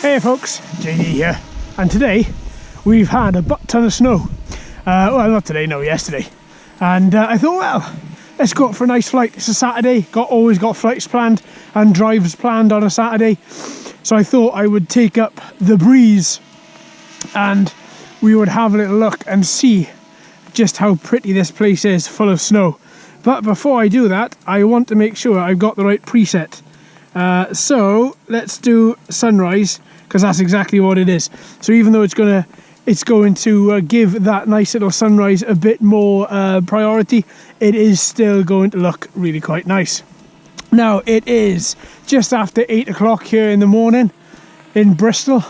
Hey folks, JD here, and today we've had a butt ton of snow. Well, not today, no, yesterday. And I thought, well, let's go out for a nice flight. It's a Saturday, always got flights planned and drives planned on a Saturday. So I thought I would take up the breeze and we would have a little look and see just how pretty this place is, full of snow. But before I do that, I want to make sure I've got the right preset. So let's do sunrise, because that's exactly what it is. So even though it's going to give that nice little sunrise a bit more priority, it is still going to look really quite nice. Now it is just after 8 o'clock here in the morning in Bristol,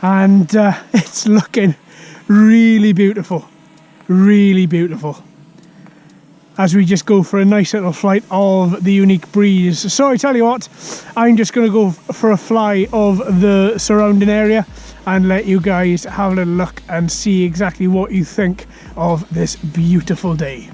and it's looking really beautiful, really beautiful, as we just go for a nice little flight of the Yuneec breeze. So I tell you what, I'm just going to go for a fly of the surrounding area and let you guys have a little look and see exactly what you think of this beautiful day.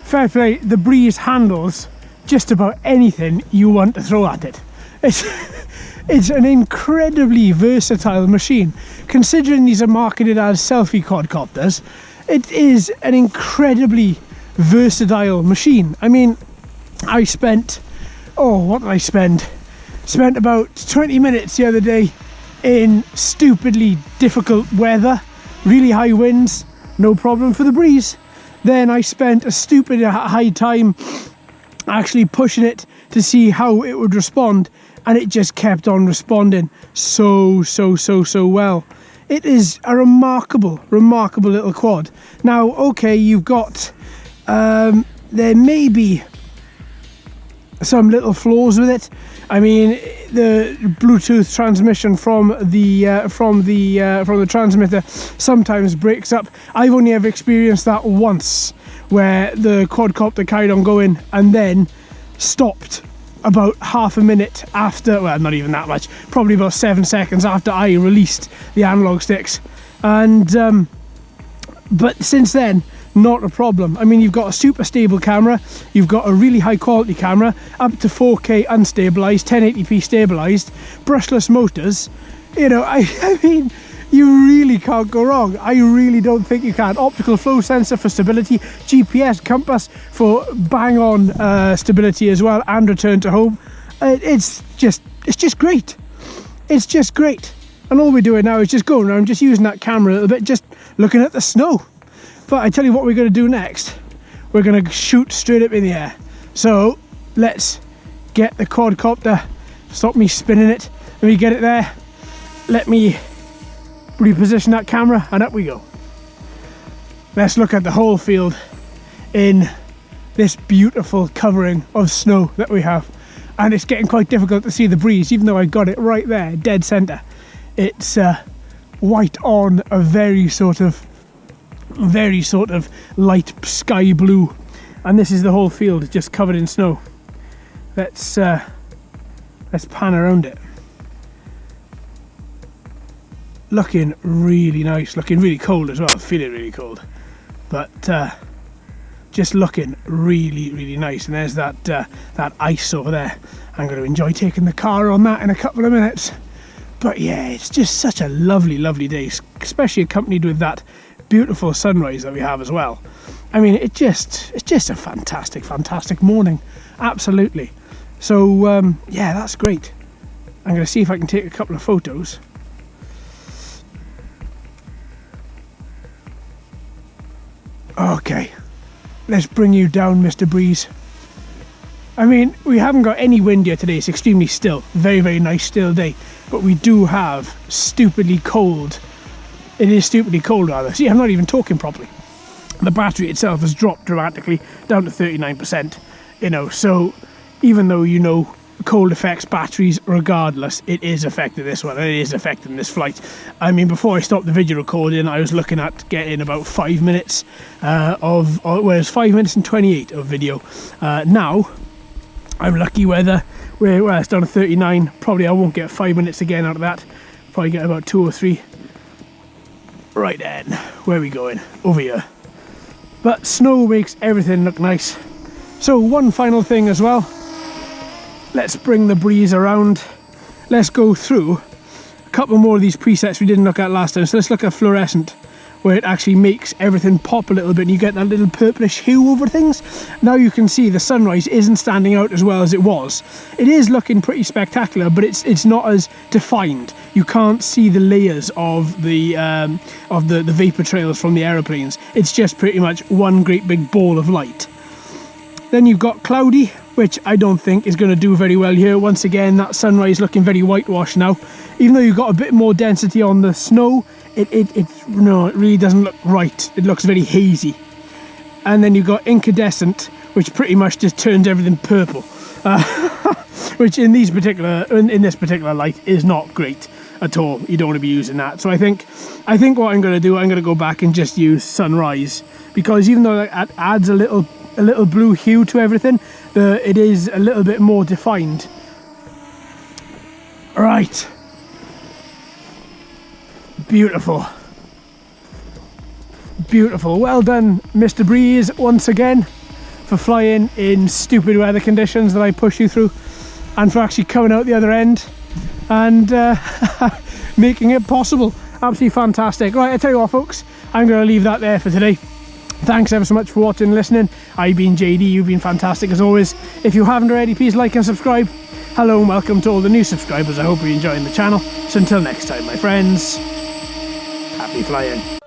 Fair play, the breeze handles just about anything you want to throw at it. It's an incredibly versatile machine. Considering these are marketed as selfie quadcopters, it is an incredibly versatile machine. I mean, I spent, what did I spend? Spent about 20 minutes the other day in stupidly difficult weather, really high winds, no problem for the breeze. Then I spent a stupid high time actually pushing it to see how it would respond, and it just kept on responding so well. It is a remarkable little quad. Now, okay, you've got there may be some little flaws with it. I mean, the Bluetooth transmission from the transmitter sometimes breaks up. I've only ever experienced that once, where the quadcopter carried on going and then stopped about half a minute after, well, not even that much, probably about 7 seconds after I released the analog sticks. And but since then, not a problem. I mean, you've got a super stable camera, you've got a really high quality camera, up to 4K unstabilized, 1080p stabilized, brushless motors. You know, I mean, you really can't go wrong. I really don't think you can. Optical flow sensor for stability, GPS, compass for bang on stability as well, and return to home. It's just great. It's just great. And all we're doing now is just going around, just using that camera a little bit, just looking at the snow. But I tell you what we're going to do next. We're going to shoot straight up in the air. So let's get the quadcopter. Stop me spinning it. Let me get it there. Let me reposition that camera, and up we go. Let's look at the whole field in this beautiful covering of snow that we have. And it's getting quite difficult to see the breeze, even though I got it right there, dead center. It's white on a very sort of light sky blue, and this is the whole field just covered in snow. Let's pan around it. Looking really nice, looking really cold as well, feeling really cold, but just looking really, really nice. And there's that that ice over there. I'm going to enjoy taking the car on that in a couple of minutes. But yeah, it's just such a lovely, lovely day, especially accompanied with that beautiful sunrise that we have as well. I mean, it's just a fantastic, fantastic morning. Absolutely. So yeah, that's great. I'm going to see if I can take a couple of photos. Okay, let's bring you down, Mr. Breeze. I mean, we haven't got any wind yet today. It's extremely still. Very, very nice still day. But we do have stupidly cold. It is stupidly cold rather. See, I'm not even talking properly. The battery itself has dropped dramatically down to 39%. You know, so even though, you know, cold affects batteries regardless, it is affecting this one, and it is affecting this flight. I mean, before I stopped the video recording, I was looking at getting about 5 minutes well, it's 5 minutes and 28 of video. Now I'm lucky well, it's down to 39. Probably I won't get 5 minutes again out of that. Probably get about 2 or 3. Right then, where are we going? Over here. But snow makes everything look nice. So one final thing as well. Let's bring the Breeze around. Let's go through a couple more of these presets we didn't look at last time. So let's look at fluorescent, where it actually makes everything pop a little bit and you get that little purplish hue over things. Now you can see the sunrise isn't standing out as well as it was. It is looking pretty spectacular, but it's not as defined. You can't see the layers of the vapor trails from the aeroplanes. It's just pretty much one great big ball of light. Then you've got cloudy, which I don't think is going to do very well here. Once again, that sunrise looking very whitewashed now. Even though you've got a bit more density on the snow, it really doesn't look right. It looks very hazy. And then you've got incandescent, which pretty much just turns everything purple, which in this particular light is not great at all. You don't want to be using that. So I think what I'm going to do, I'm going to go back and just use sunrise, because even though that adds a little blue hue to everything, it is a little bit more defined. Right. Beautiful. Beautiful. Well done, Mr. Breeze, once again, for flying in stupid weather conditions that I push you through, and for actually coming out the other end and making it possible. Absolutely fantastic. Right, I tell you what, folks, I'm going to leave that there for today. Thanks ever so much for watching and listening. I've been JD, you've been fantastic as always. If you haven't already, please like and subscribe. Hello and welcome to all the new subscribers. I hope you're enjoying the channel. So until next time, my friends, happy flying.